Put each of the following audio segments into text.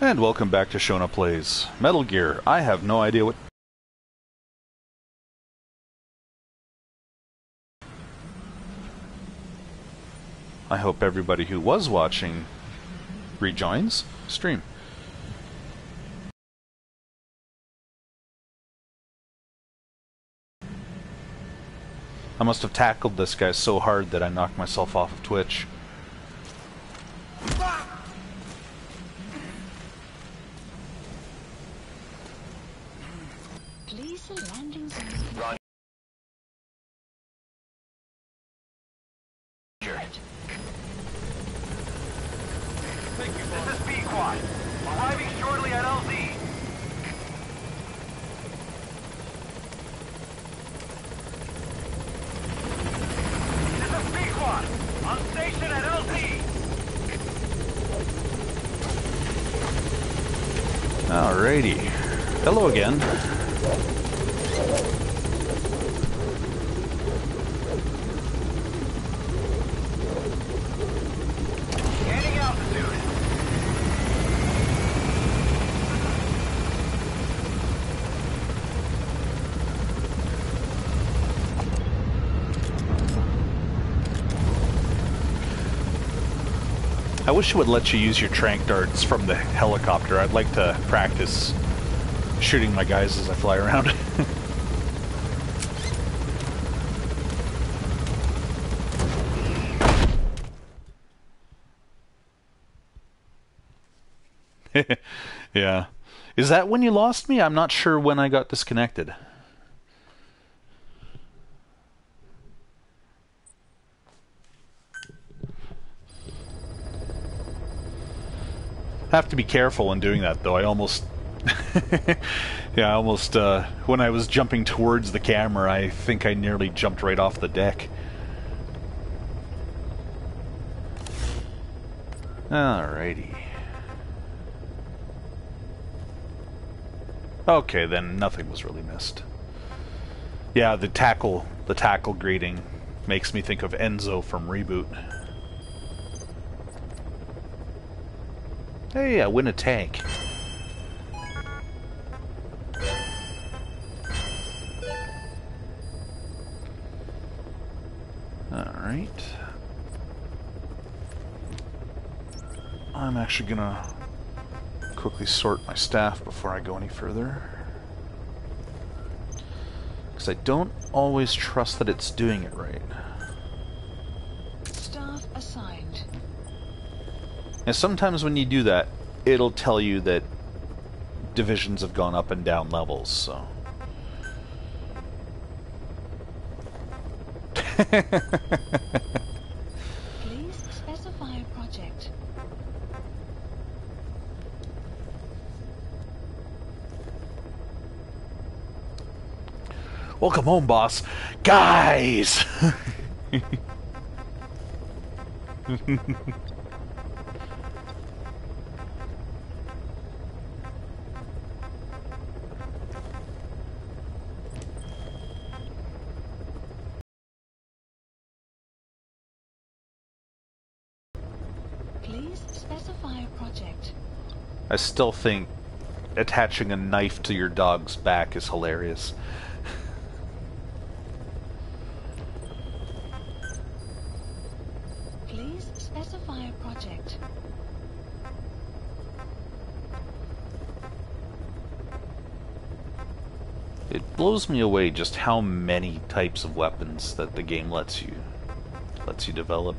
And welcome back to Shona Plays Metal Gear. I have no idea what... I hope everybody who was watching rejoins stream. I must have tackled this guy so hard that I knocked myself off of Twitch. Please the landing zone. This is B-Quad. Arriving shortly at LZ. This is B-Quad. On station at LZ. Alrighty. Hello again. Gaining altitude. I wish it would let you use your tranq darts from the helicopter. I'd like to practice shooting my guys as I fly around. Yeah. Is that when you lost me? I'm not sure when I got disconnected. Have to be careful when doing that, though. I almost... yeah, almost, when I was jumping towards the camera, I think I nearly jumped right off the deck. Alrighty. Okay, then nothing was really missed. Yeah, the tackle greeting makes me think of Enzo from Reboot. Hey, I win a tank. Alright. I'm actually gonna quickly sort my staff before I go any further. Because I don't always trust that it's doing it right. Staff assigned. And sometimes when you do that, it'll tell you that divisions have gone up and down levels, so... Please specify a project. Welcome home, boss. Guys! Please specify a project. I still think attaching a knife to your dog's back is hilarious. Please specify a project. It blows me away just how many types of weapons that the game lets you develop.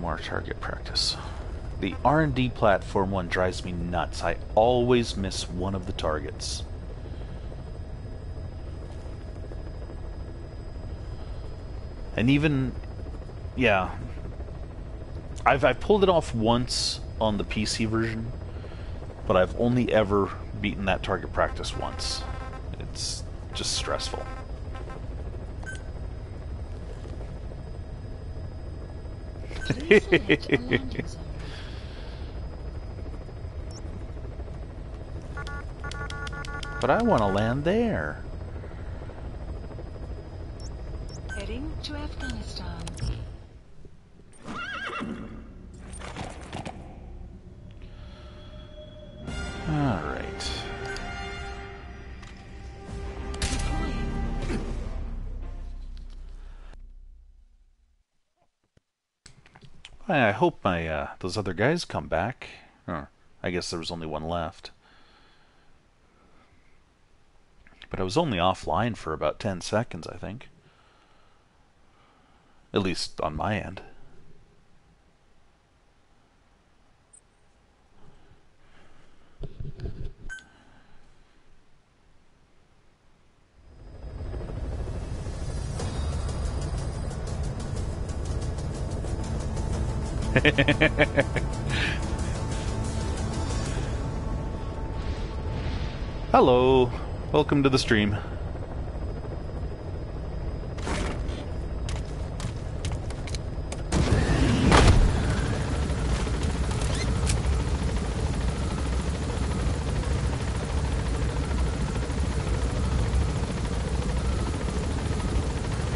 More target practice. The R&D platform one drives me nuts. I always miss one of the targets. And even, yeah, I've pulled it off once on the PC version, but I've only ever beaten that target practice once. It's just stressful. Please select a landing zone. But I want to land there. Heading to Afghanistan. Alright. Deploying. I hope my those other guys come back. I guess there was only one left. But I was only offline for about 10 seconds, I think. At least on my end. Hello, welcome to the stream.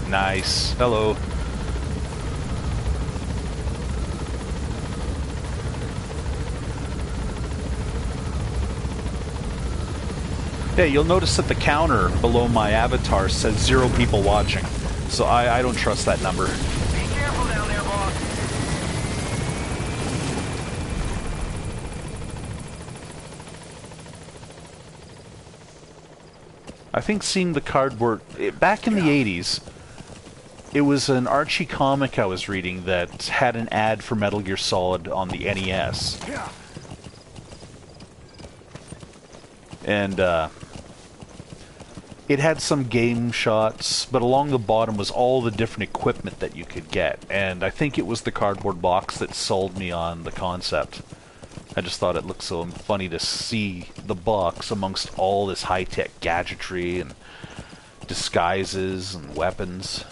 Nice. Hello. Yeah, you'll notice that the counter below my avatar says 0 people watching. So I don't trust that number. Be careful down there, boss. I think seeing the cardboard... back in the 80s, it was an Archie comic I was reading that had an ad for Metal Gear Solid on the NES. And, it had some game shots, but along the bottom was all the different equipment that you could get. And I think it was the cardboard box that sold me on the concept. I just thought it looked so funny to see the box amongst all this high-tech gadgetry and disguises and weapons.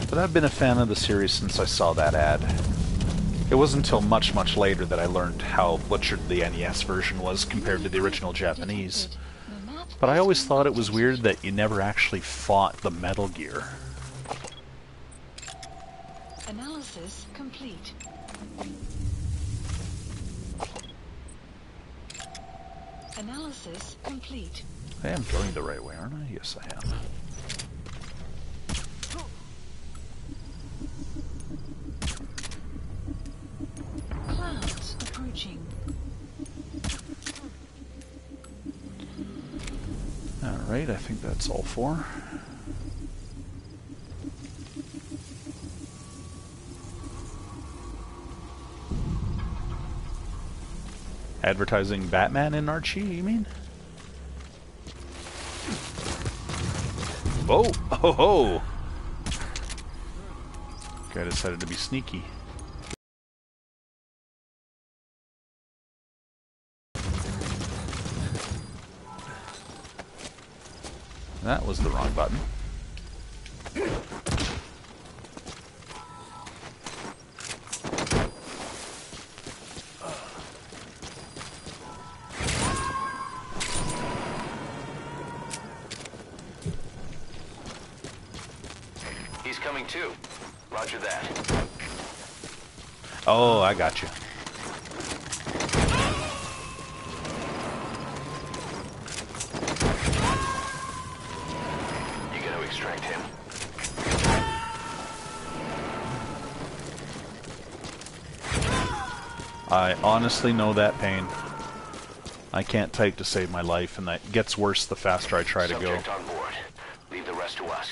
But I've been a fan of the series since I saw that ad. It wasn't until much, much later that I learned how butchered the NES version was compared to the original Japanese. But I always thought it was weird that you never actually fought the Metal Gear. Analysis complete. Analysis complete. I am going the right way, aren't I? Yes, I am. Clouds approaching. Alright, I think that's all 4. Advertising Batman in Archie, you mean? Whoa! Oh ho! Guy decided to be sneaky. That was the wrong button. He's coming too. Roger that. Oh, I got you. You gotta extract him. I honestly know that pain. I can't type to save my life, and that gets worse the faster I try to go. Subject on board. Leave the rest to us.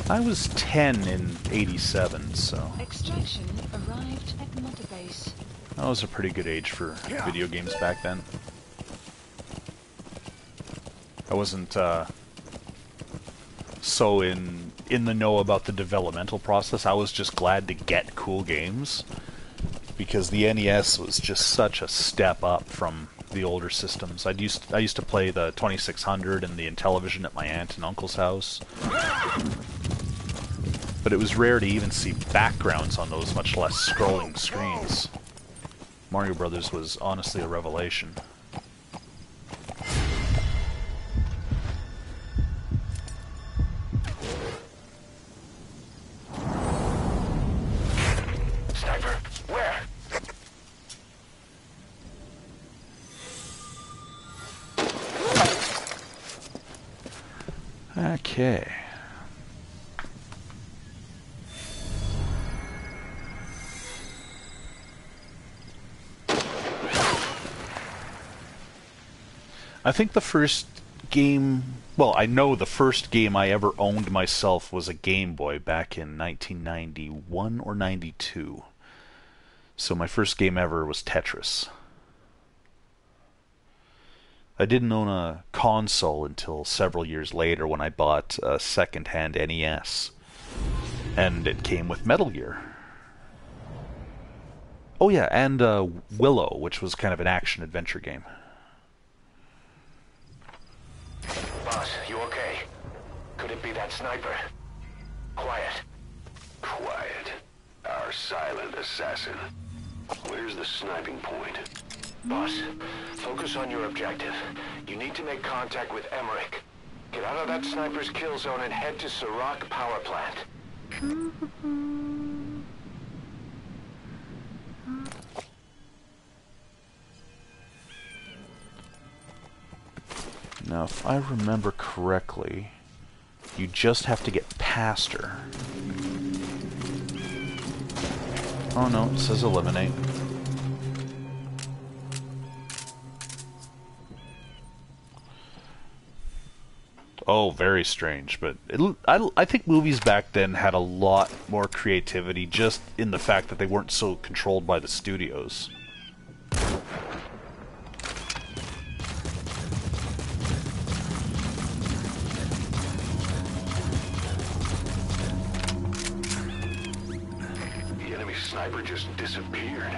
I was 10 in '87, so Extraction arrived at Mother Base. that was a pretty good age for video games back then. I wasn't so in the know about the developmental process. I was just glad to get cool games because the NES was just such a step up from the older systems. I used to play the 2600 and the Intellivision at my aunt and uncle's house. But it was rare to even see backgrounds on those, much less scrolling screens. Mario Brothers was honestly a revelation. Sniper, where? Okay. I think the first game, well, I know the first game I ever owned myself was a Game Boy back in 1991 or 92. So my first game ever was Tetris. I didn't own a console until several years later when I bought a second-hand NES. And it came with Metal Gear. Oh yeah, and Willow, which was kind of an action-adventure game. Boss, you okay? Could it be that sniper? Quiet. Quiet. Our silent assassin. Where's the sniping point? Boss, focus on your objective. You need to make contact with Emmerich. Get out of that sniper's kill zone and head to Serac power plant. Now, if I remember correctly, you just have to get past her. Oh no, it says eliminate. Oh, very strange, but I think movies back then had a lot more creativity just in the fact that they weren't so controlled by the studios. Sniper just disappeared.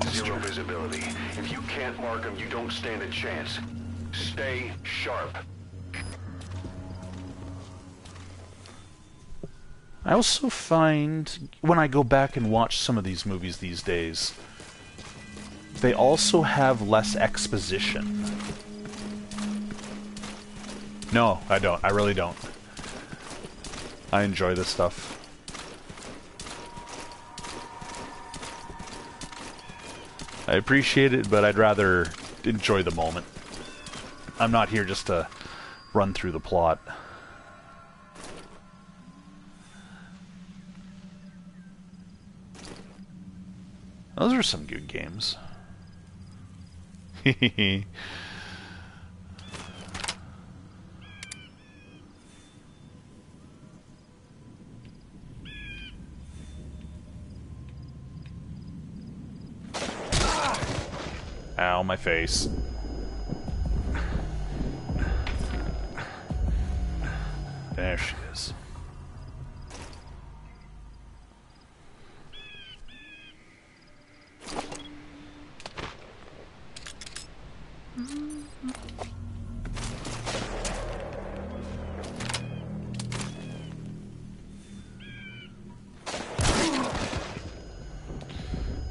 Zero visibility. If you can't mark him, you don't stand a chance. Stay sharp. I also find, when I go back and watch some of these movies these days, they also have less exposition. No, I don't. I really don't. I enjoy this stuff. I appreciate it, but I'd rather enjoy the moment. I'm not here just to run through the plot. Those are some good games. Ow, my face. There she is.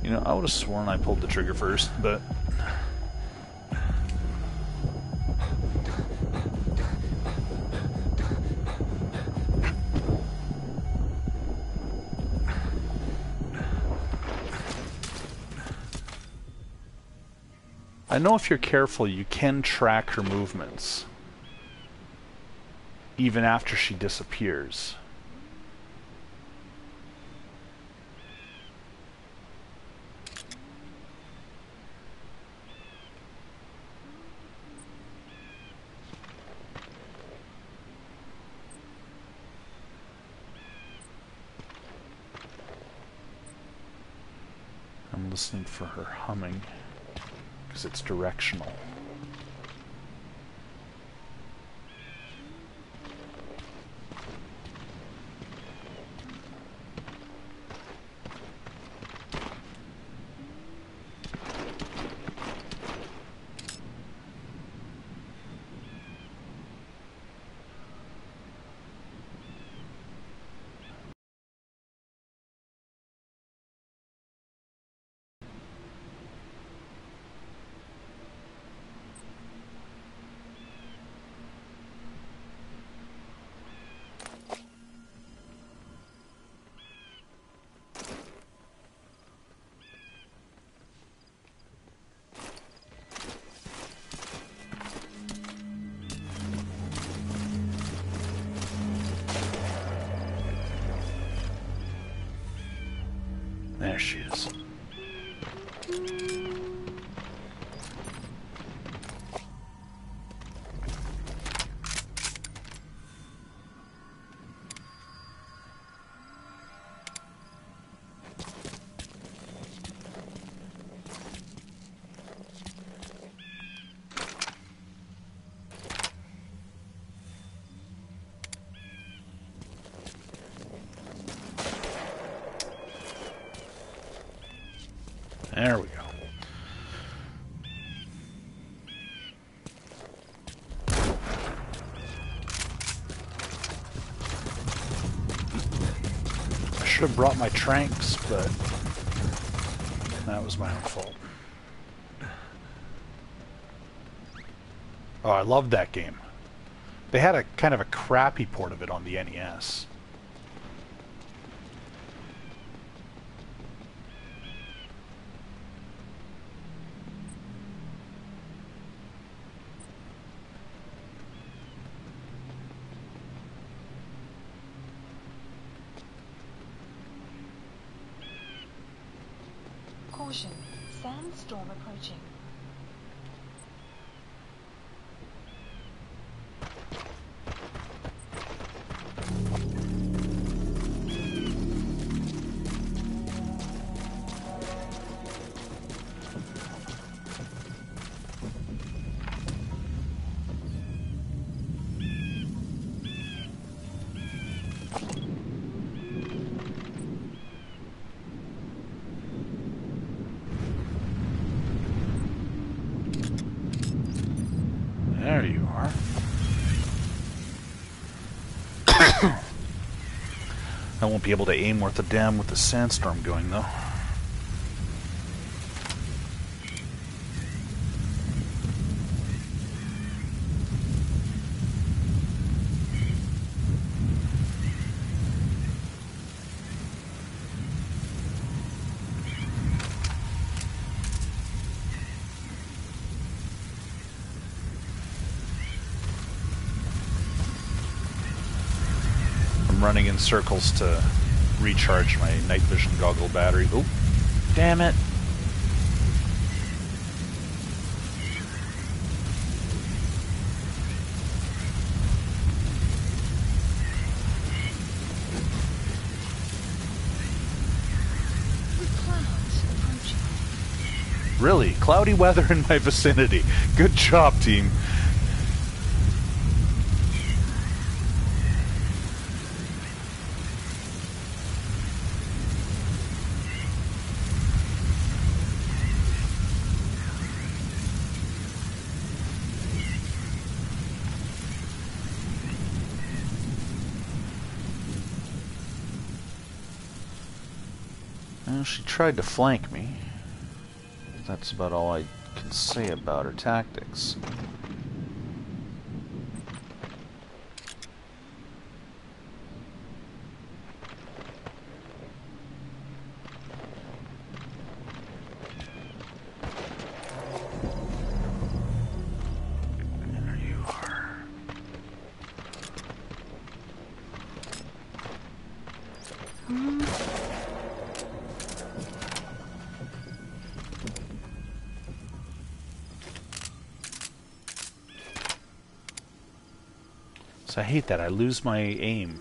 You know, I would have sworn I pulled the trigger first, but... I know if you're careful, you can track her movements, even after she disappears. listening for her humming, because it's directional. There she is. There we go. I should have brought my tranks, but that was my own fault. Oh, I loved that game. They had a kind of a crappy port of it on the NES. Caution, sandstorm approaching. There you are. I won't be able to aim worth a damn with the sandstorm going, though. Running in circles to recharge my night vision goggle battery. Oh, damn it. Clouds approaching. Really? Cloudy weather in my vicinity. Good job, team. Well, she tried to flank me. That's about all I can say about her tactics. There you are. So I hate that. I lose my aim.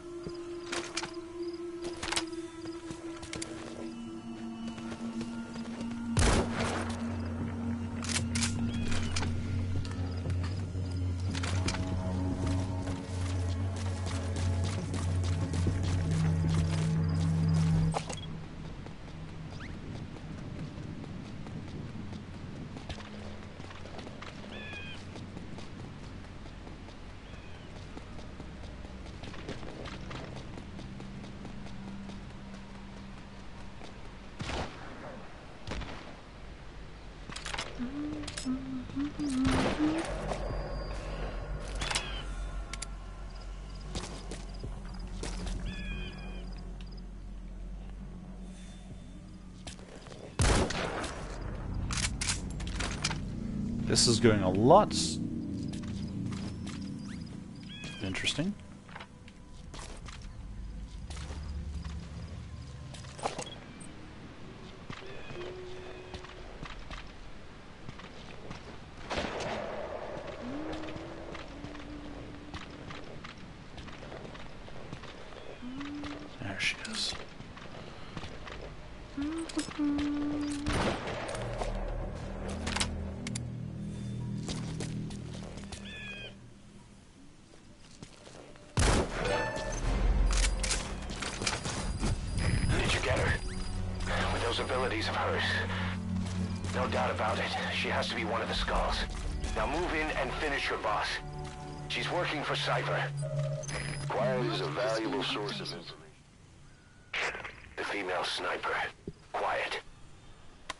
This is going a lot... Interesting. There she is. Did you get her? With those abilities of hers. No doubt about it. She has to be one of the skulls. Now move in and finish her boss. She's working for Cypher. Quiet is a valuable source of information. The female sniper. Quiet.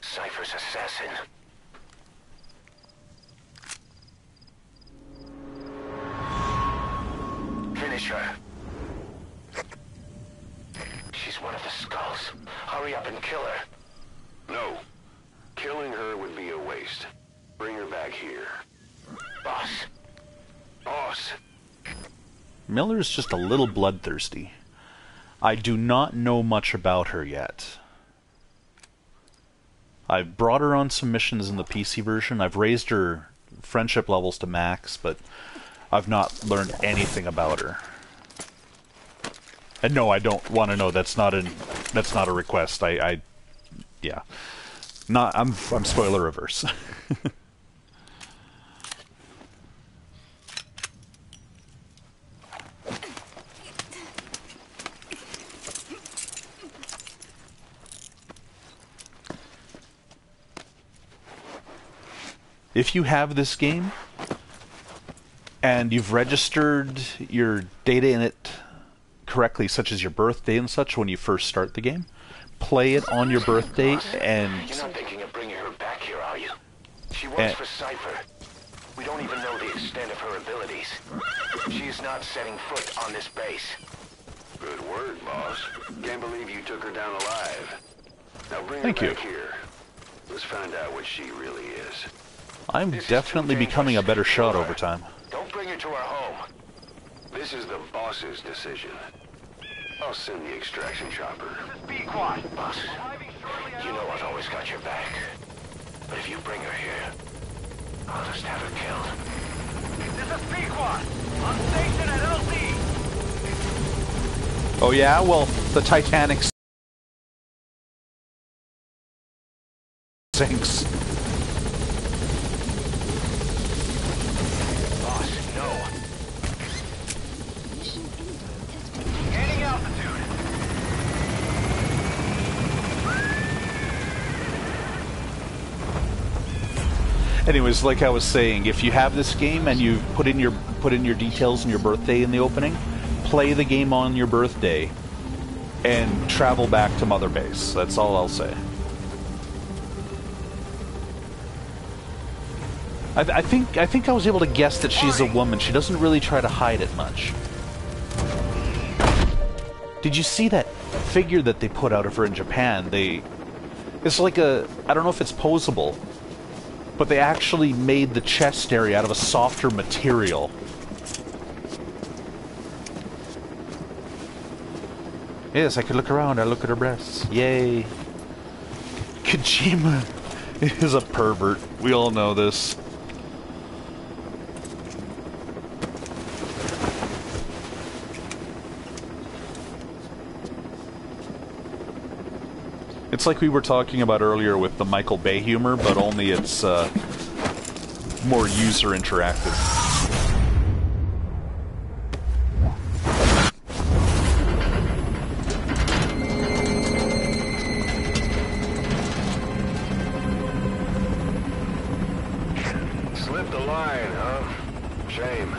Cypher's assassin. Finish her. She's one of the skulls. Hurry up and kill her. No. Killing her would be a waste. Bring her back here. Boss. Boss. Miller's just a little bloodthirsty. I do not know much about her yet. I've brought her on some missions in the PC version. I've raised her friendship levels to max, but I've not learned anything about her. And no, I don't want to know. That's not a request. Yeah. I'm spoiler averse. If you have this game and you've registered your data in it correctly, such as your birthday and such, when you first start the game, play it on your birthday and... You're not thinking of bringing her back here, are you? She works for Cypher. We don't even know the extent of her abilities. She is not setting foot on this base. Good word, boss. Can't believe you took her down alive. Now bring her back here. Let's find out what she really is. I'm definitely becoming a better shot over time. Don't bring her to our home. This is the boss's decision. I'll send the extraction chopper. Be quiet, boss. You know I've always got your back. But if you bring her here, I'll just have her killed. This is Pequod. On station at LZ. Oh yeah? Well, the Titanic sinks. Anyways, like I was saying, if you have this game and you've put in your details and your birthday in the opening, play the game on your birthday and travel back to Mother Base. That's all I'll say. I think I was able to guess that she's a woman. She doesn't really try to hide it much. Did you see that figure that they put out of her in Japan? It's like a... I don't know if it's posable, but they actually made the chest area out of a softer material. Yes, I could look around. I look at her breasts. Yay. Kojima is a pervert. We all know this. It's like we were talking about earlier with the Michael Bay humor, but only it's more user interactive. Slipped the line, huh? Shame.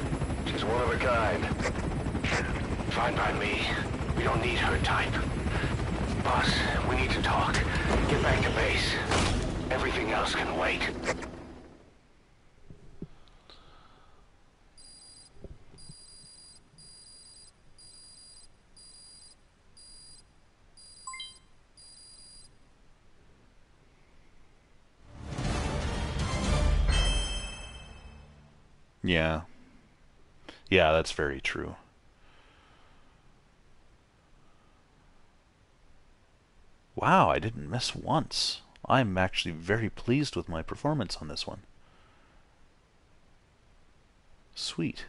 She's one of a kind. Fine by me. We don't need her type. Boss, we need to talk. Get back to base. Everything else can wait. Yeah. Yeah, that's very true. Wow, I didn't miss once. I'm actually very pleased with my performance on this one. Sweet.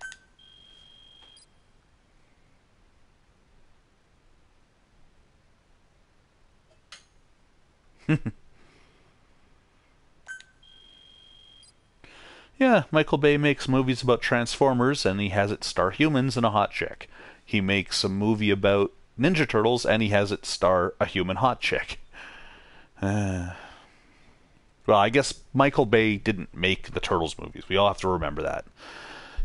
Yeah, Michael Bay makes movies about Transformers and he has it star humans and a hot chick. He makes a movie about Ninja Turtles and he has it star a human hot chick. Well, I guess Michael Bay didn't make the Turtles movies. We all have to remember that.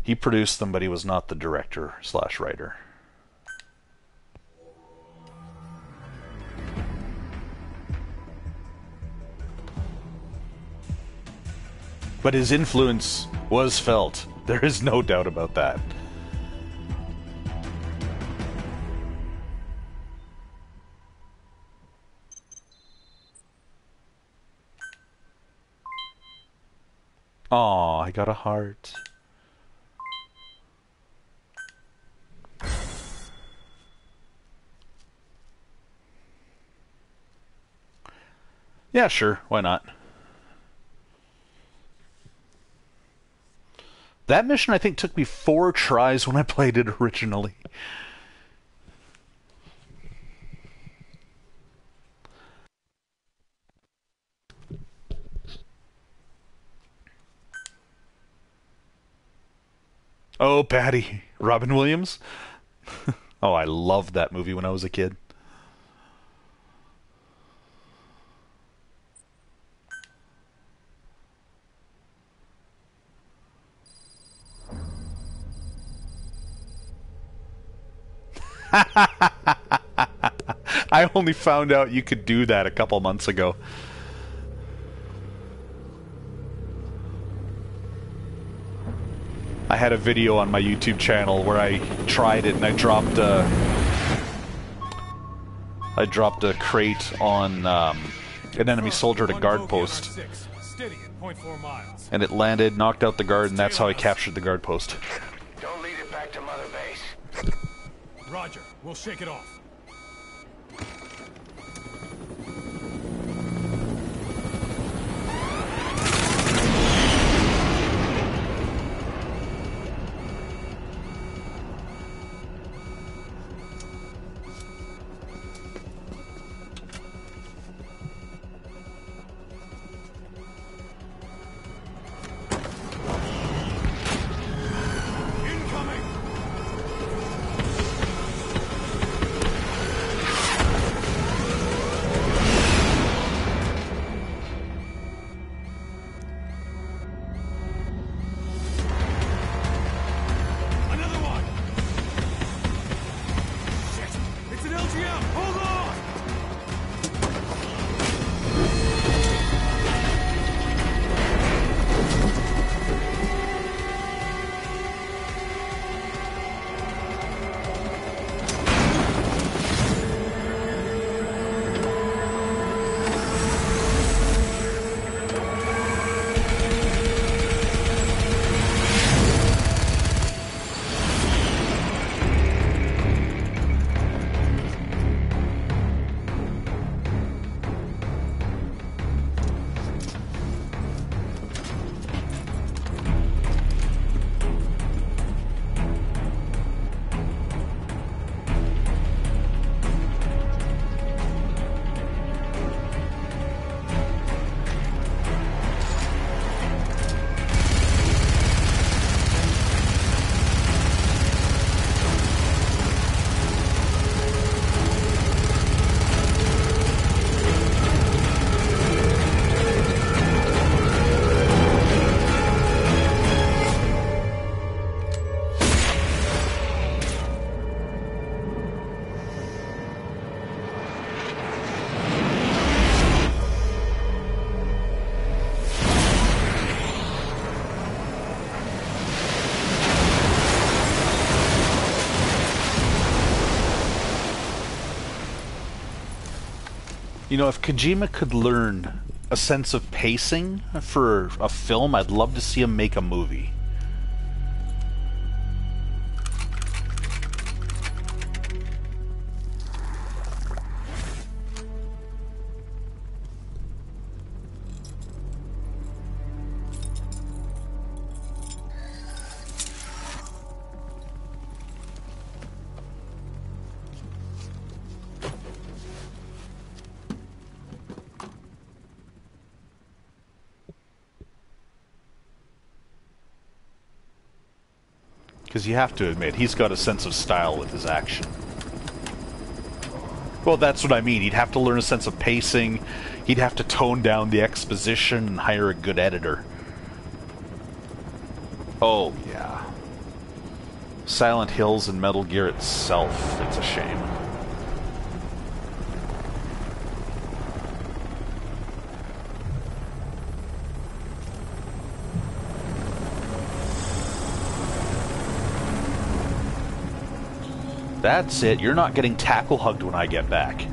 He produced them, but he was not the director slash writer. But his influence was felt. There is no doubt about that. Aw, I got a heart. Yeah, sure. Why not? That mission, I think, took me 4 tries when I played it originally. Oh, Patty. Robin Williams? Oh, I loved that movie when I was a kid. I only found out you could do that a couple months ago. I had a video on my YouTube channel where I tried it and I dropped a crate on an enemy soldier at a guard post. And it landed, knocked out the guard, and that's how I captured the guard post. Don't lead it back to Mother Base. Roger, we'll shake it off. You know, if Kojima could learn a sense of pacing for a film, I'd love to see him make a movie. Because you have to admit, he's got a sense of style with his action. Well, that's what I mean. He'd have to learn a sense of pacing. He'd have to tone down the exposition and hire a good editor. Oh, yeah. Silent Hills and Metal Gear itself. It's a shame. That's it. You're not getting tackle hugged when I get back.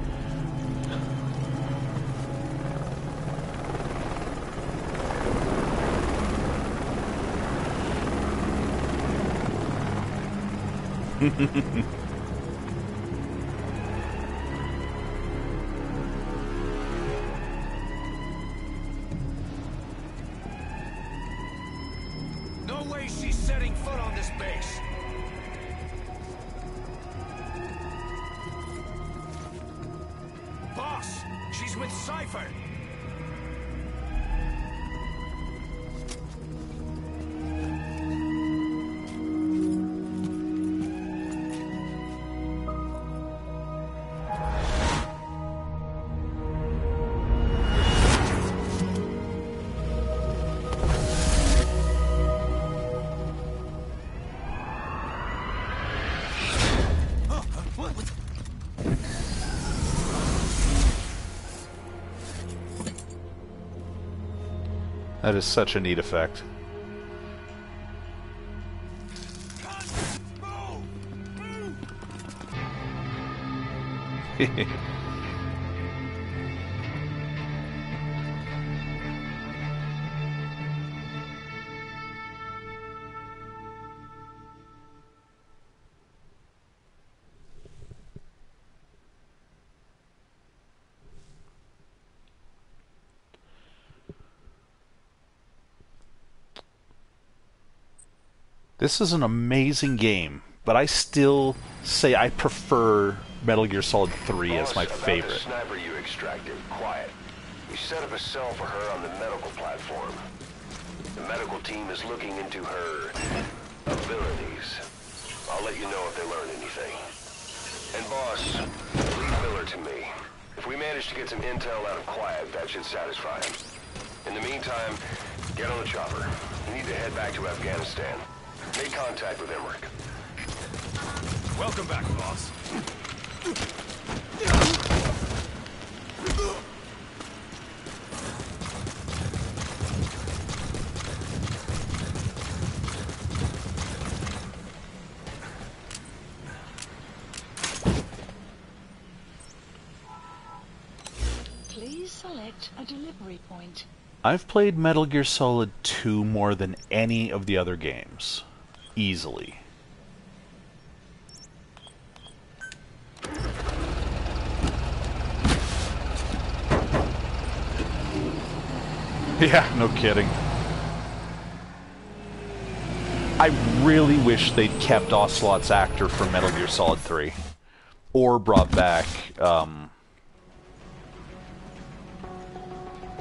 No way she's setting foot on this base. Boss, she's with Cypher. That is such a neat effect. This is an amazing game, but I still say I prefer Metal Gear Solid 3 as my favorite. The sniper you extracted, quiet. We set up a cell for her on the medical platform. The medical team is looking into her abilities. I'll let you know if they learn anything. And boss, leave Miller to me. If we manage to get some intel out of Quiet, that should satisfy him. In the meantime, get on the chopper. You need to head back to Afghanistan. Make contact with Emmerich. Welcome back, boss. Please select a delivery point. I've played Metal Gear Solid 2 more than any of the other games. Easily. Yeah, no kidding. I really wish they'd kept Ocelot's actor from Metal Gear Solid 3. Or brought back,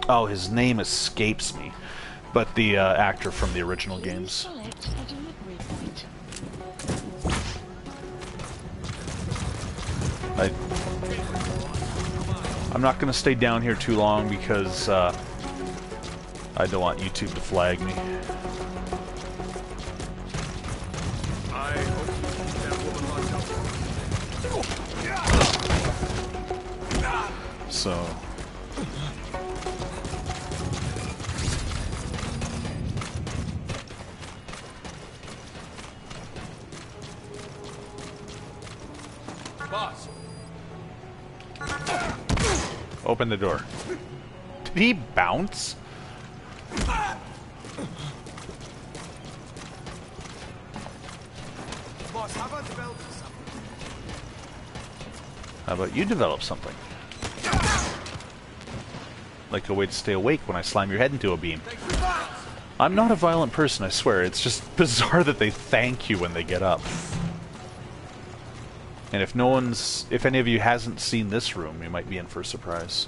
oh, his name escapes me. But the actor from the original games. Select a delivery point. I'm not going to stay down here too long because I don't want YouTube to flag me. I hope that woman locked up. So... Boss. Open the door. Did he bounce? Boss, how about developing something? How about you develop something? Like a way to stay awake when I slam your head into a beam. I'm not a violent person, I swear. It's just bizarre that they thank you when they get up. And if any of you hasn't seen this room, you might be in for a surprise.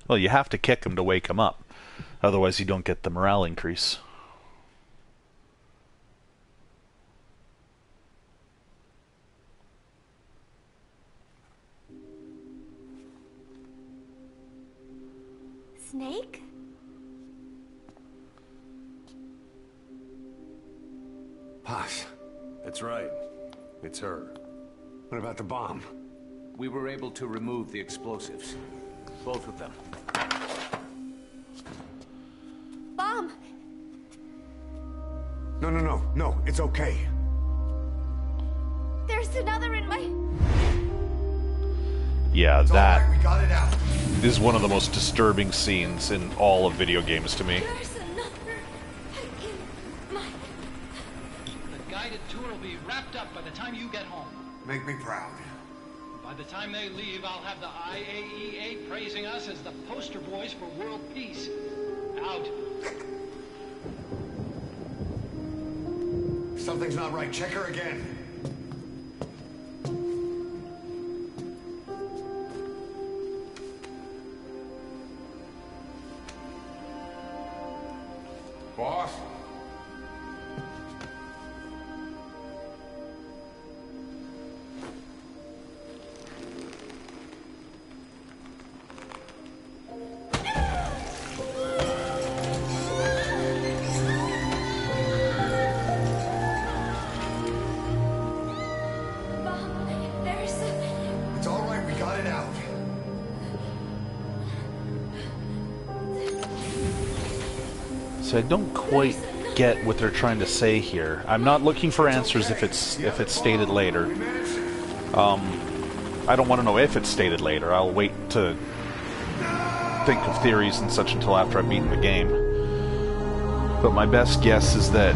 Well, you have to kick him to wake him up. Otherwise, you don't get the morale increase. Snake? Boss, That's right. It's her. what about the bomb? We were able to remove the explosives. Both of them. Bomb! No, it's okay. There's another in my... Yeah, It's all that right, we got it out. is one of the most disturbing scenes in all of video games to me. There's another in my... The guided tour will be wrapped up by the time you get home. Make me proud. By the time they leave, I'll have the IAEA praising us as the poster boys for world peace. Out. Something's not right. Check her again. Boss? Bomb, there's... It's all right, we got it out. So I don't quite get what they're trying to say here. I'm not looking for answers if it's stated later. I don't want to know if it's stated later. I'll wait to think of theories and such until after I've beaten the game. But my best guess is that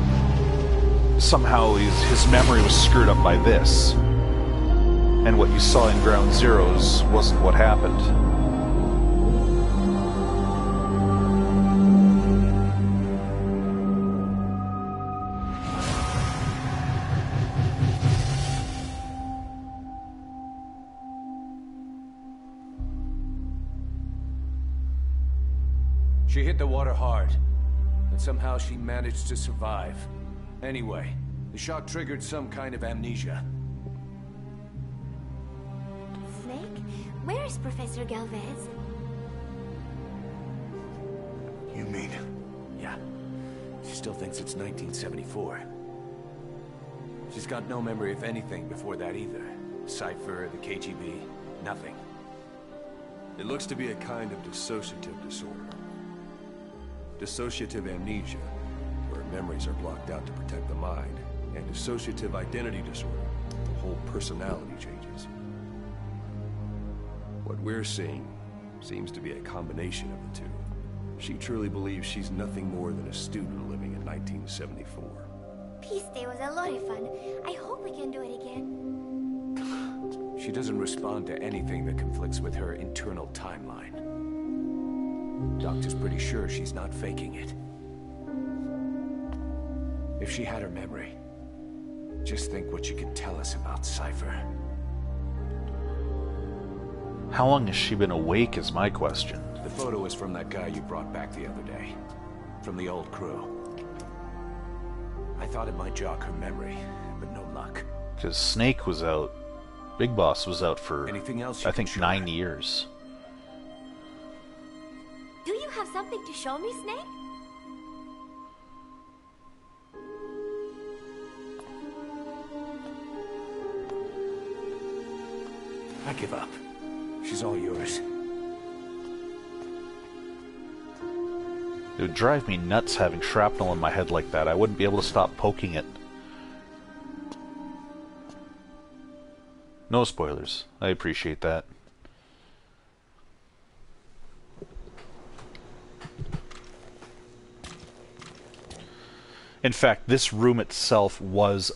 somehow his memory was screwed up by this. And what you saw in Ground Zeroes wasn't what happened. She hit the water hard, and somehow she managed to survive. Anyway, the shock triggered some kind of amnesia. Snake? Where is Professor Galvez? You mean? Yeah, she still thinks it's 1974. She's got no memory of anything before that either. Cypher, the KGB, nothing. It looks to be a kind of dissociative disorder. Dissociative amnesia, where memories are blocked out to protect the mind, and dissociative identity disorder, the whole personality changes. What we're seeing seems to be a combination of the two. She truly believes she's nothing more than a student living in 1974. Peace Day was a lot of fun. I hope we can do it again. She doesn't respond to anything that conflicts with her internal timeline. Doctor's pretty sure she's not faking it. If she had her memory, just think what she could tell us about Cypher. How long has she been awake is my question. The photo was from that guy you brought back the other day. From the old crew. I thought it might jog her memory, but no luck. Because Snake was out. Big Boss was out for, Anything else you I can think, show 9 her? years. Do you have something to show me, Snake? I give up. She's all yours. It would drive me nuts having shrapnel in my head like that. I wouldn't be able to stop poking it. No spoilers. I appreciate that. In fact, this room itself was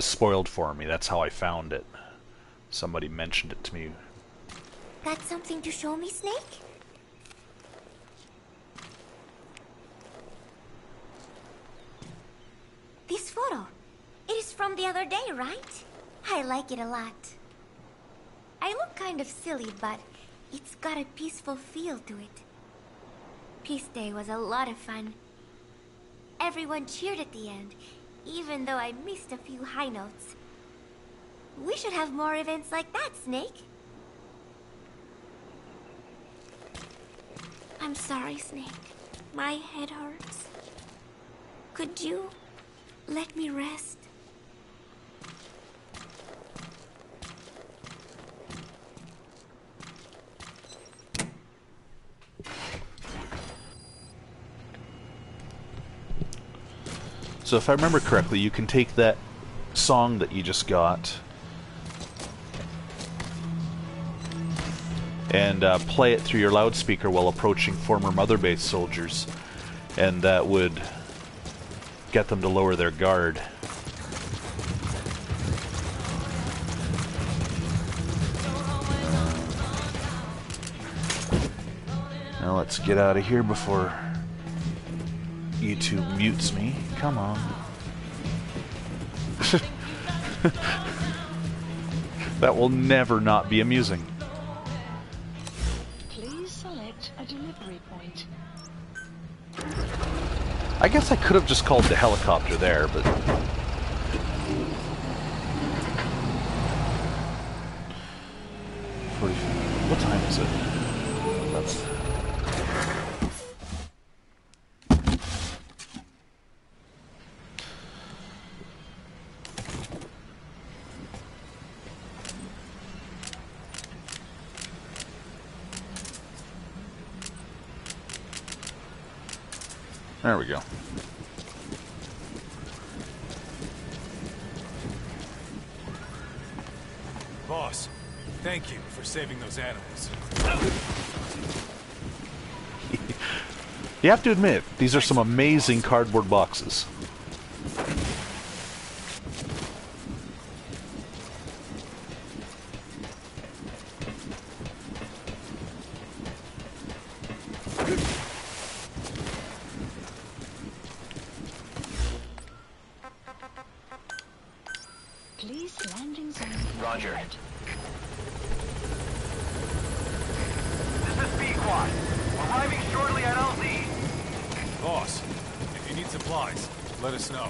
spoiled for me. That's how I found it. Somebody mentioned it to me. Got something to show me, Snake? This photo. It is from the other day, right? I like it a lot. I look kind of silly, but it's got a peaceful feel to it. Peace Day was a lot of fun. Everyone cheered at the end, even though I missed a few high notes. We should have more events like that, Snake. I'm sorry, Snake. My head hurts. Could you let me rest? So if I remember correctly, you can take that song that you just got and play it through your loudspeaker while approaching former Mother Base soldiers, and that would get them to lower their guard. Now let's get out of here before YouTube mutes me. Come on. That will never not be amusing. Please select a delivery point. I guess I could have just called the helicopter there, but... What time is it? That's... There we go. Boss, thank you for saving those animals. You have to admit, these are some amazing cardboard boxes. Please landing zone. Roger. This is B-Quad. Arriving shortly at LZ. Boss, if you need supplies, let us know.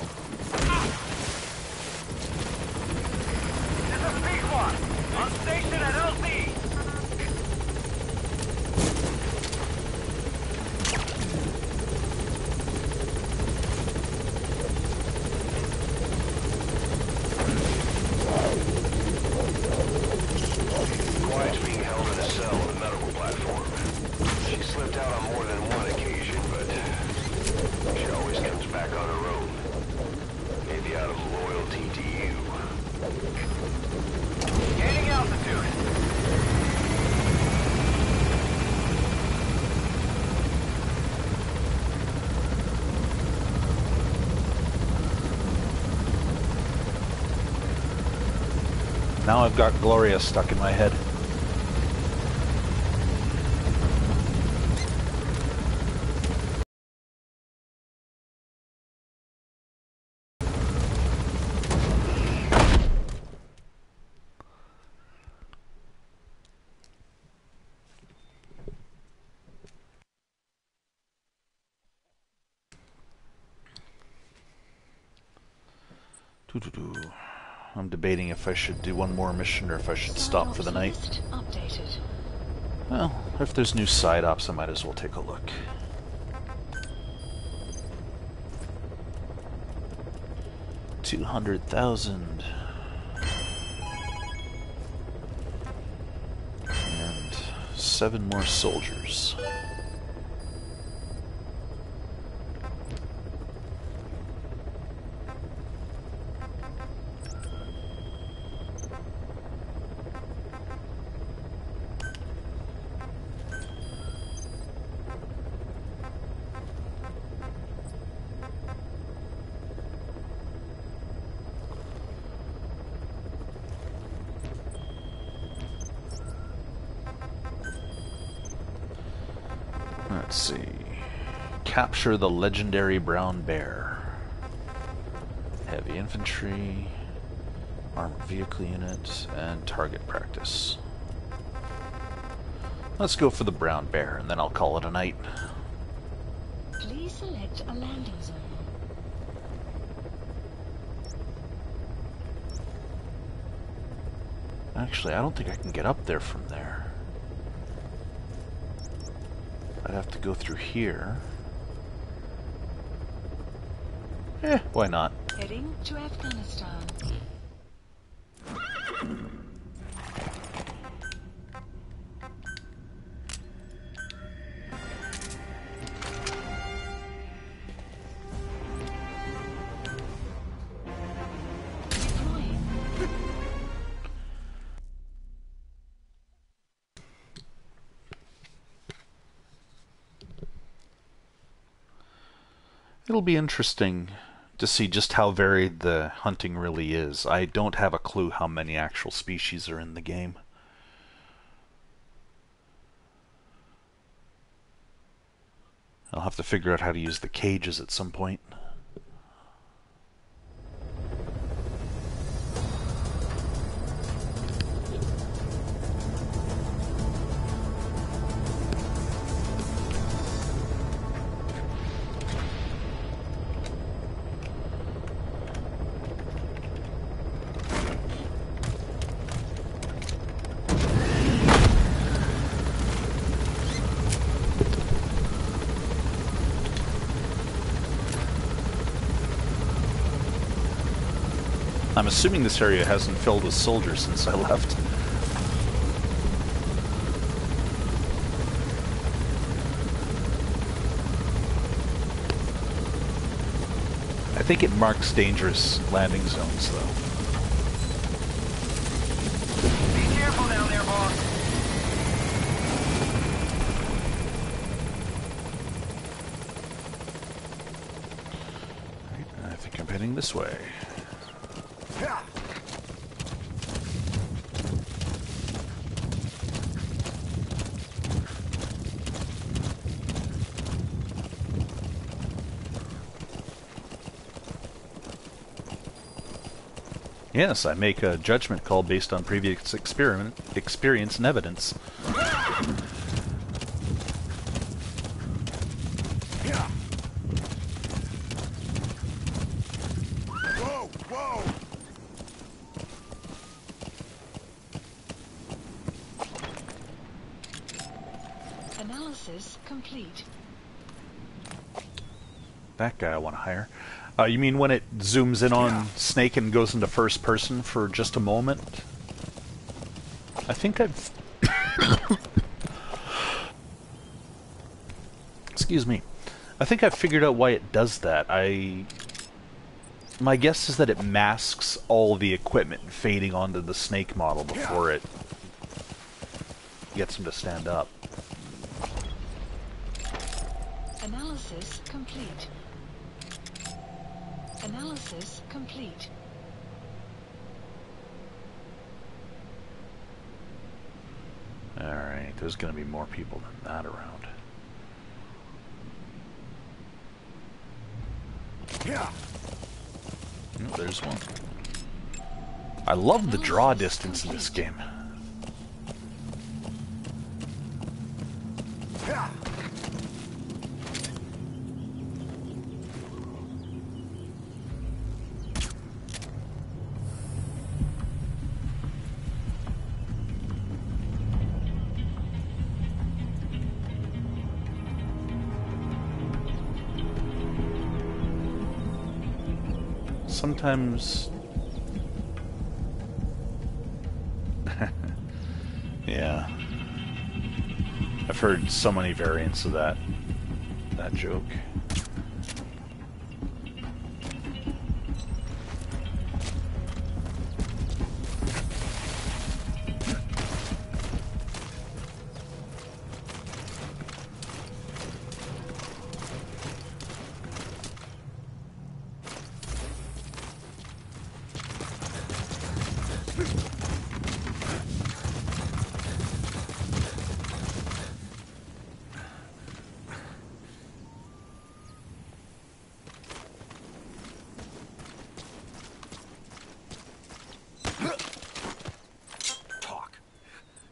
This is B-Quad. On station at LZ. Quiet's being held in a cell on the medical platform. She slipped out on more than one occasion, but she always comes back on her own. Maybe out of loyalty to you. Gaining altitude. Now I've got Gloria stuck in my head. I'm debating if I should do one more mission or if I should stop for the night. Updated. Well, if there's new side ops, I might as well take a look. $200,000 and 7 more soldiers. Let's see. Capture the legendary brown bear. Heavy infantry, armored vehicle unit, and target practice. Let's go for the brown bear, and then I'll call it a night. Please select a landing zone. Actually, I don't think I can get up there from there. I'd have to go through here. Why not? Heading to Afghanistan. It'll be interesting to see just how varied the hunting really is. I don't have a clue how many actual species are in the game. I'll have to figure out how to use the cages at some point. I'm assuming this area hasn't filled with soldiers since I left. I think it marks dangerous landing zones, though. Be careful down there, boss. Right, I think I'm heading this way. Yes, I make a judgment call based on previous experience and evidence. Whoa, whoa! Analysis complete. That guy I want to hire. You mean when it zooms in on Snake and goes into first person for just a moment? I think I've... Excuse me. I think I've figured out why it does that. My guess is that it masks all the equipment fading onto the Snake model before it gets him to stand up. Analysis complete. Analysis complete. Alright, there's going to be more people than that around. Oh, there's one. I love the draw distance in this game. Sometimes... yeah. I've heard so many variants of that joke.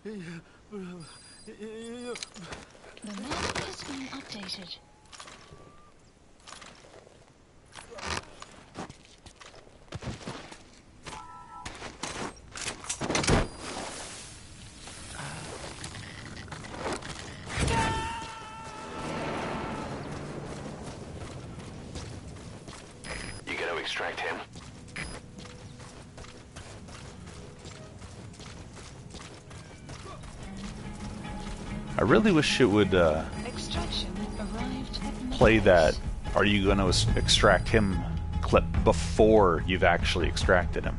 The map has been updated. extract him? I really wish it would Extraction arrived at play Matrix. that "Are you going to extract him?" clip before you've actually extracted him.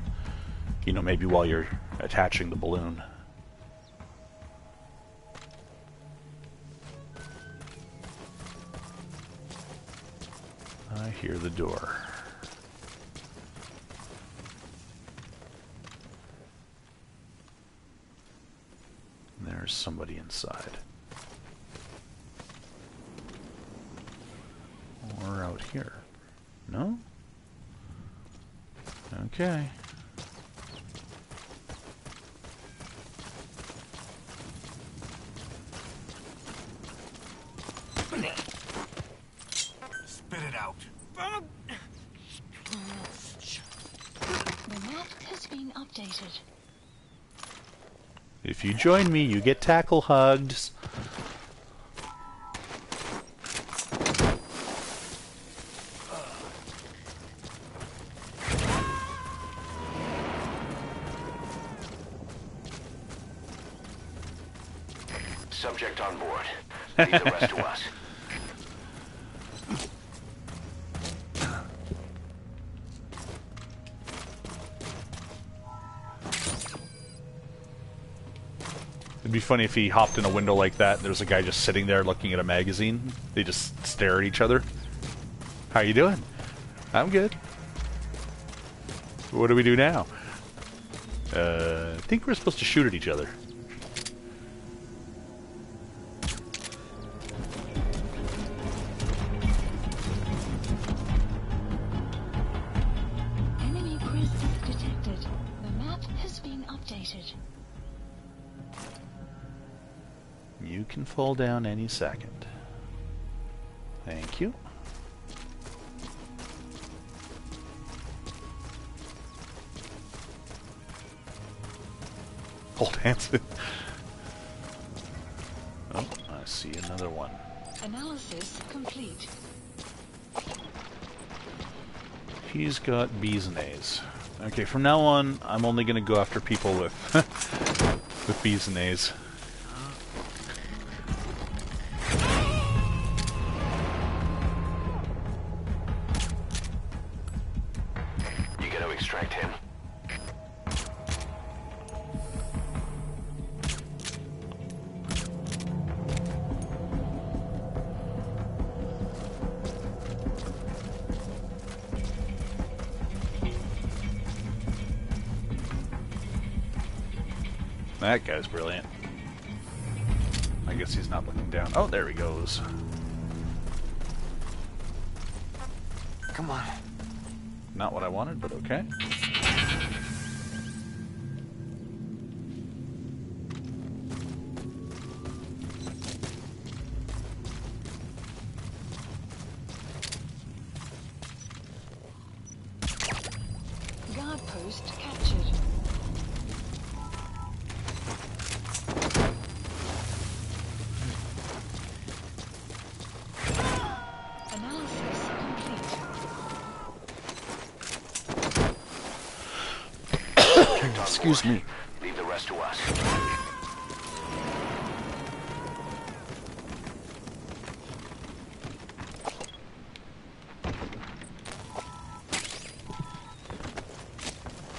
You know, maybe while you're attaching the balloon. I hear the door. There's somebody inside. Or out here. No? Okay. Spit it out. The map has been updated. If you join me, you get tackle hugged. Subject on board. Leave the rest to us. It'd be funny if he hopped in a window like that and there's a guy just sitting there looking at a magazine. They just stare at each other. How you doing? I'm good. What do we do now? I think we're supposed to shoot at each other. Enemy presence detected. The map has been updated. You can fall down any second. Thank you. Hold hands. Oh, I see another one. Analysis complete. He's got B's and A's. Okay, from now on, I'm only going to go after people with with B's and A's. You gotta extract him. That guy's brilliant. I guess he's not looking down. Oh, there he goes. Come on. Not what I wanted, but okay. Guard post captured. Analysis complete. Excuse me. Leave the rest to us.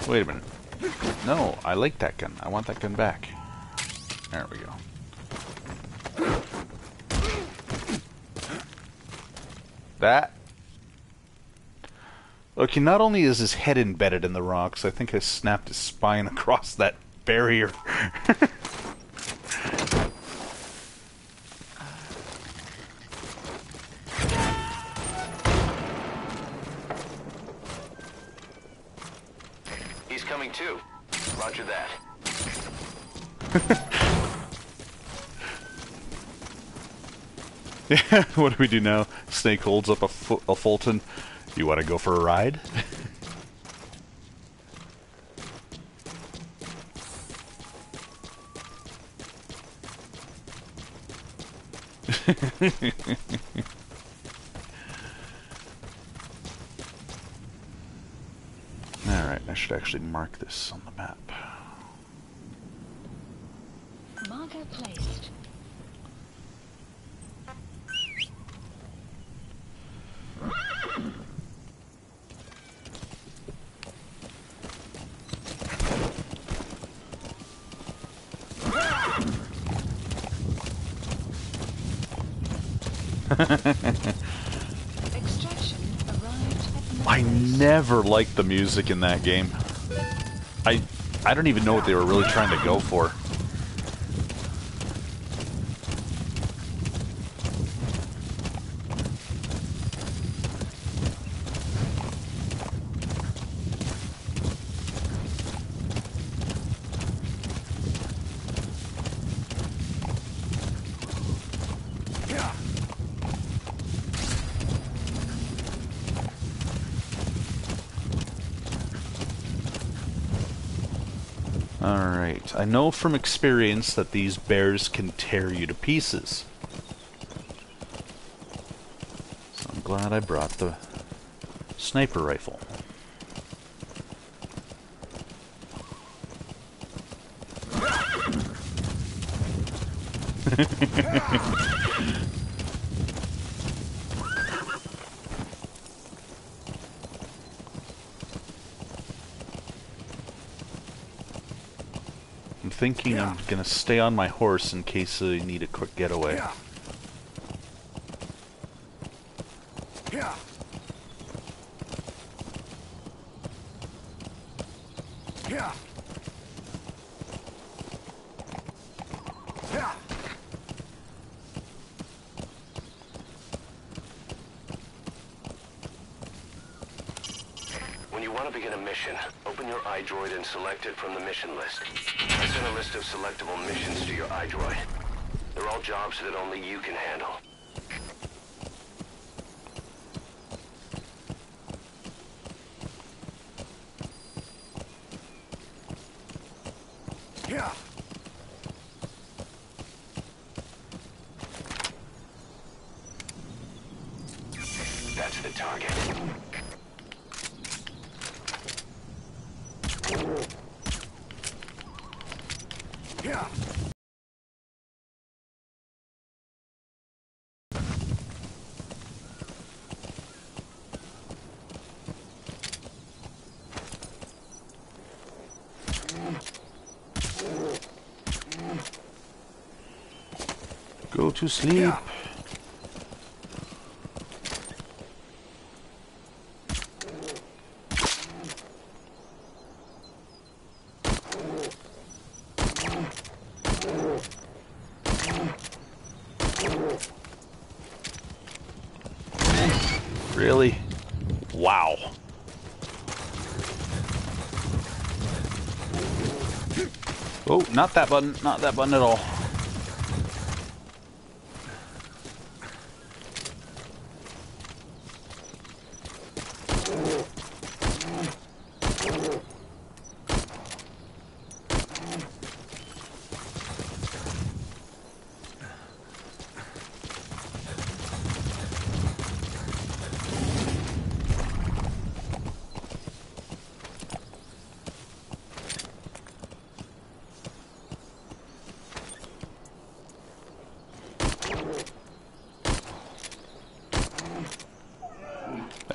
Wait a minute. No, I like that gun. I want that gun back. There we go. That. Okay, not only is his head embedded in the rocks, I think I snapped his spine across that barrier. He's coming too. Roger that. Yeah, what do we do now? Snake holds up a Fulton. You want to go for a ride? Alright, I should actually mark this on the map. Marker placed. Extraction arrived at I never liked the music in that game. I don't even know what they were really trying to go for. Alright, I know from experience that these bears can tear you to pieces. So I'm glad I brought the sniper rifle. I'm thinking I'm gonna stay on my horse in case I need a quick getaway. When you want to begin a mission, open your iDroid and select it from the mission list. I sent a list of selectable missions to your iDroid. They're all jobs that only you can handle. That's the target. Go to sleep. Really? Wow. Oh, not that button. Not that button at all.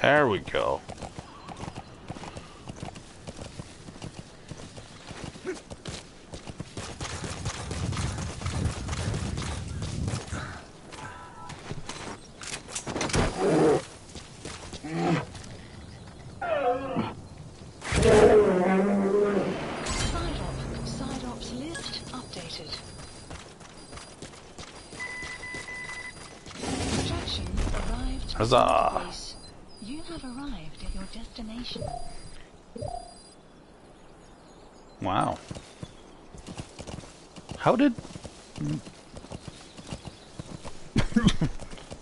There we go. Side ops list updated. Extraction arrived. Huzzah! Base. You have arrived at your destination. Wow. How did...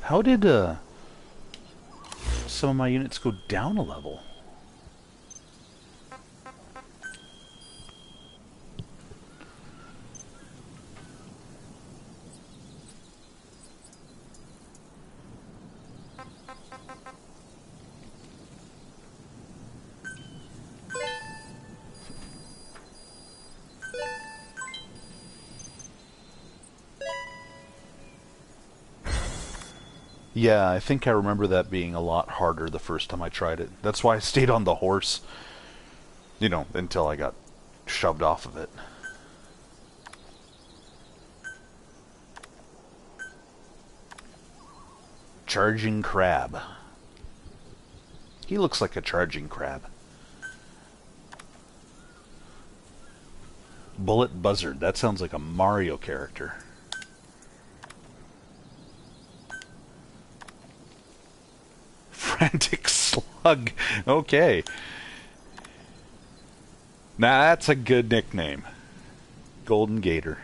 How did, some of my units go down a level? Yeah, I think I remember that being a lot harder the first time I tried it. That's why I stayed on the horse, you know, until I got shoved off of it. Charging crab. He looks like a charging crab. Bullet buzzard. That sounds like a Mario character. Frantic slug. Okay. Now that's a good nickname. Golden Gator.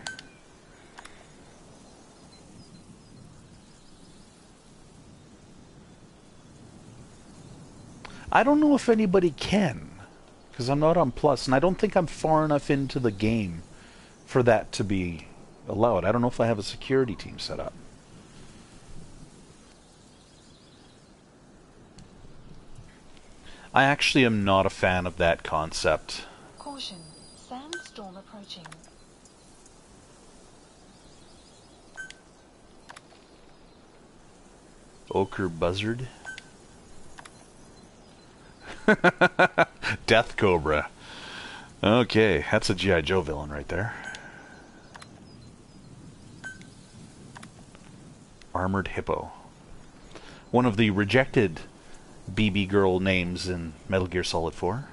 I don't know if anybody can, because I'm not on Plus, and I don't think I'm far enough into the game for that to be allowed. I don't know if I have a security team set up. I actually am not a fan of that concept. Caution. Sandstorm approaching. Ochre buzzard. Death Cobra. Okay, that's a G.I. Joe villain right there. Armored Hippo. One of the rejected BB girl names in Metal Gear Solid 4.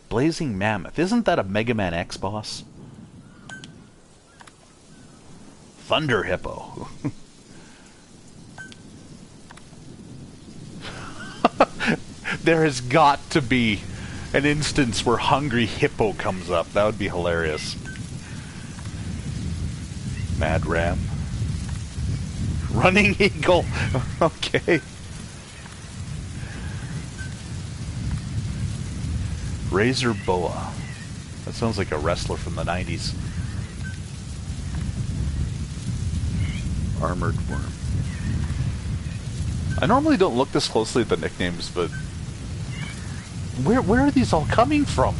Blazing Mammoth. Isn't that a Mega Man X boss? Thunder Hippo. There has got to be an instance where Hungry Hippo comes up. That would be hilarious. Mad Ram. Running Eagle. Okay. Razor Boa. That sounds like a wrestler from the 90s. Armored Worm. I normally don't look this closely at the nicknames, but where are these all coming from?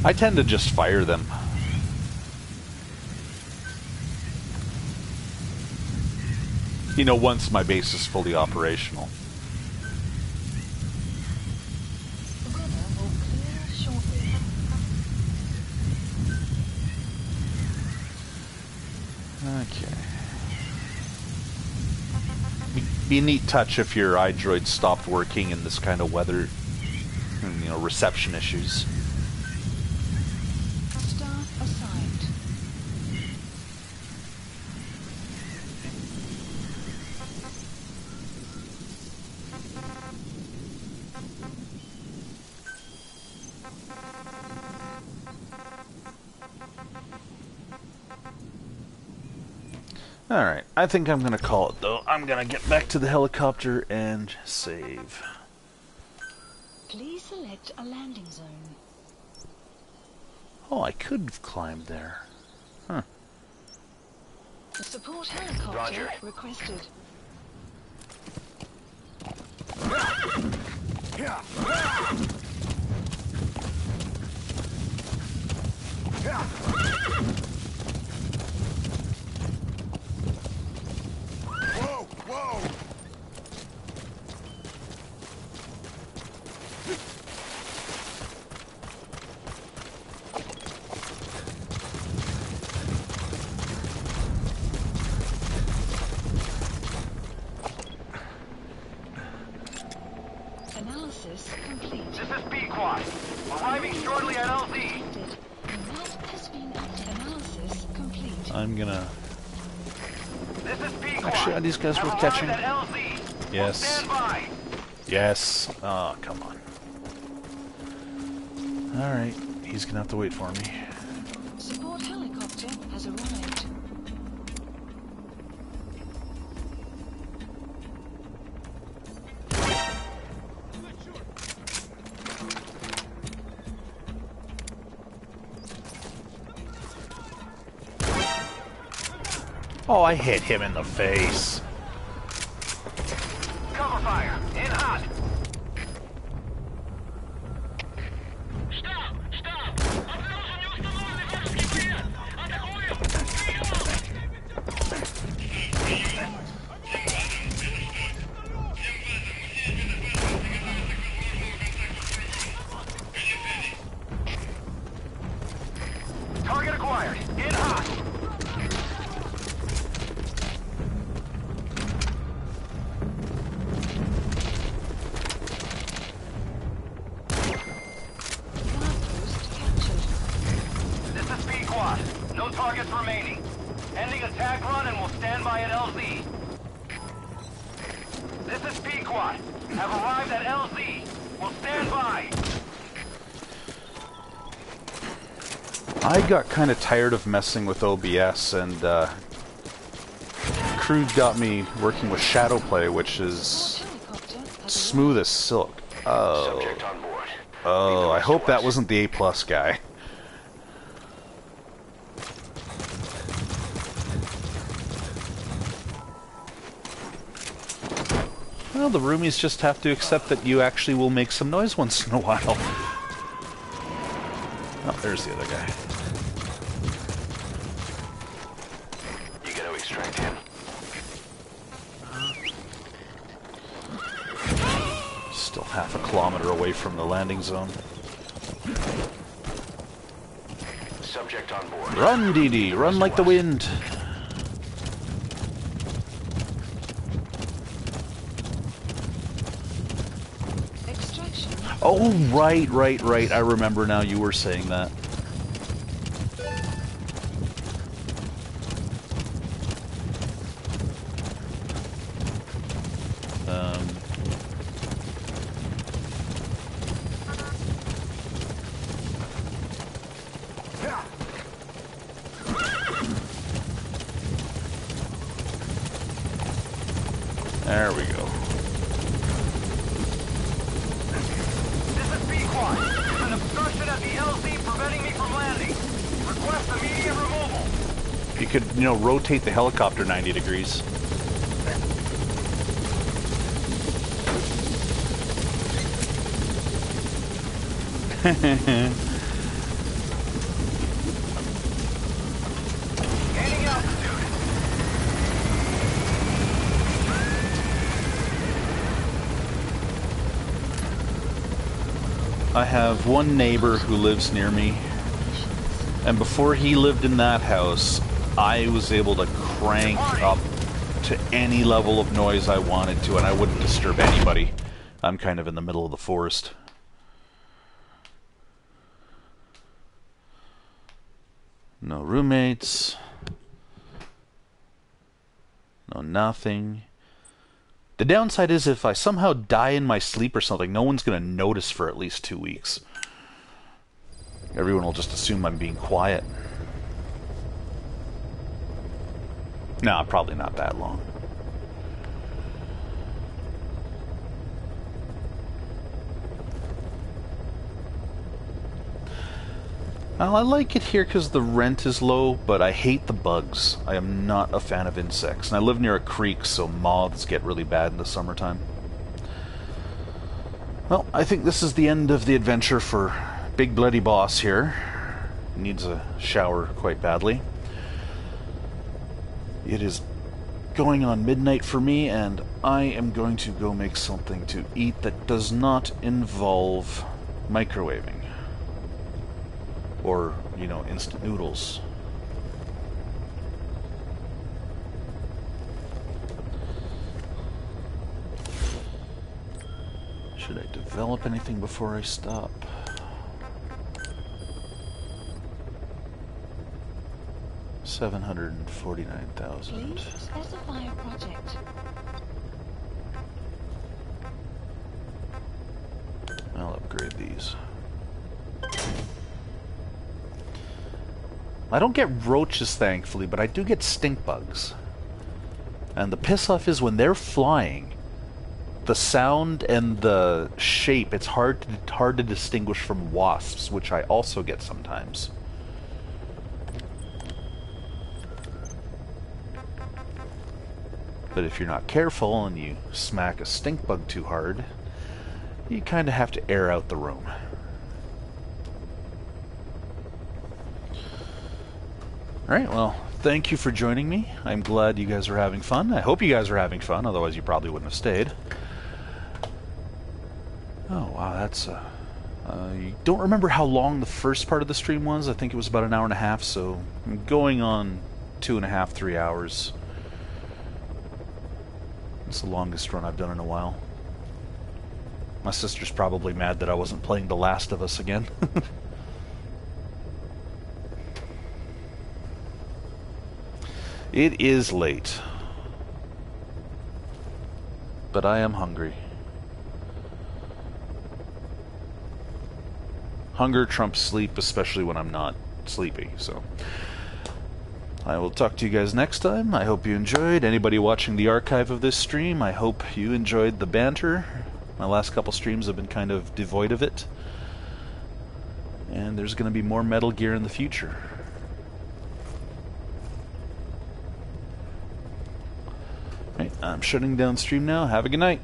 I tend to just fire them. You know, once my base is fully operational. Okay. Be a neat touch if your iDroid stopped working in this kind of weather, and, you know, reception issues. Staff assigned. Alright, I think I'm gonna call it though. I'm gonna get back to the helicopter and save. Please select a landing zone. Oh, I could have climbed there. Huh. Support helicopter Roger. requested. Whoa, whoa! Analysis complete. This is B-Quad. Arriving shortly at LZ. The map has been updated. Analysis complete. I'm gonna... This is B-Quad. Actually, are these guys Have worth arrived catching? at LZ. Yes. Stand by. Yes. Oh, come on. Alright, he's gonna have to wait for me. Support helicopter has arrived. Oh, I hit him in the face. Cover fire. In hot. Target acquired. In hot. This is Pequod. No targets remaining. Ending attack run and we'll stand by at LZ. This is Pequod. Have arrived at LZ. We'll stand by. I got kind of tired of messing with OBS, and Crew got me working with shadow play, which is smooth as silk. Subject on board. Oh, I hope that wasn't the A+ guy. Well, the roomies just have to accept that you actually will make some noise once in a while. Oh, there's the other guy. You gotta extract him. Still half a kilometer away from the landing zone. Subject on board. Run, Dee Dee! Run like the wind! Extraction. Oh, right. I remember now you were saying that. There we go. This is Pequod. There's an obstruction at the LZ preventing me from landing. Request immediate removal. You could, you know, rotate the helicopter 90 degrees. Gaining altitude. I have one neighbor who lives near me, and before he lived in that house, I was able to crank up to any level of noise I wanted to, and I wouldn't disturb anybody. I'm kind of in the middle of the forest. No roommates. No nothing. The downside is if I somehow die in my sleep or something, no one's going to notice for at least 2 weeks. Everyone will just assume I'm being quiet. No, probably not that long. Well, I like it here because the rent is low, but I hate the bugs. I am not a fan of insects. And I live near a creek, so moths get really bad in the summertime. Well, I think this is the end of the adventure for Big Bloody Boss here. He needs a shower quite badly. It is going on midnight for me, and I am going to go make something to eat that does not involve microwaving. Or, you know, instant noodles. Should I develop anything before I stop? $749,000. Please specify a project. I'll upgrade these. I don't get roaches, thankfully, but I do get stink bugs. And the piss off is when they're flying, the sound and the shape, it's hard to distinguish from wasps, which I also get sometimes. But if you're not careful and you smack a stink bug too hard, you kind of have to air out the room. Alright, well, thank you for joining me. I'm glad you guys are having fun. I hope you guys are having fun, otherwise you probably wouldn't have stayed. Oh, wow, that's... I don't remember how long the first part of the stream was. I think it was about an hour and a half, so I'm going on 2.5, 3 hours. It's the longest run I've done in a while. My sister's probably mad that I wasn't playing The Last of Us again. It is late. But I am hungry. Hunger trumps sleep, especially when I'm not sleepy, so... I will talk to you guys next time. I hope you enjoyed. Anybody watching the archive of this stream, I hope you enjoyed the banter. My last couple streams have been kind of devoid of it. And there's going to be more Metal Gear in the future. Right, I'm shutting down stream now. Have a good night.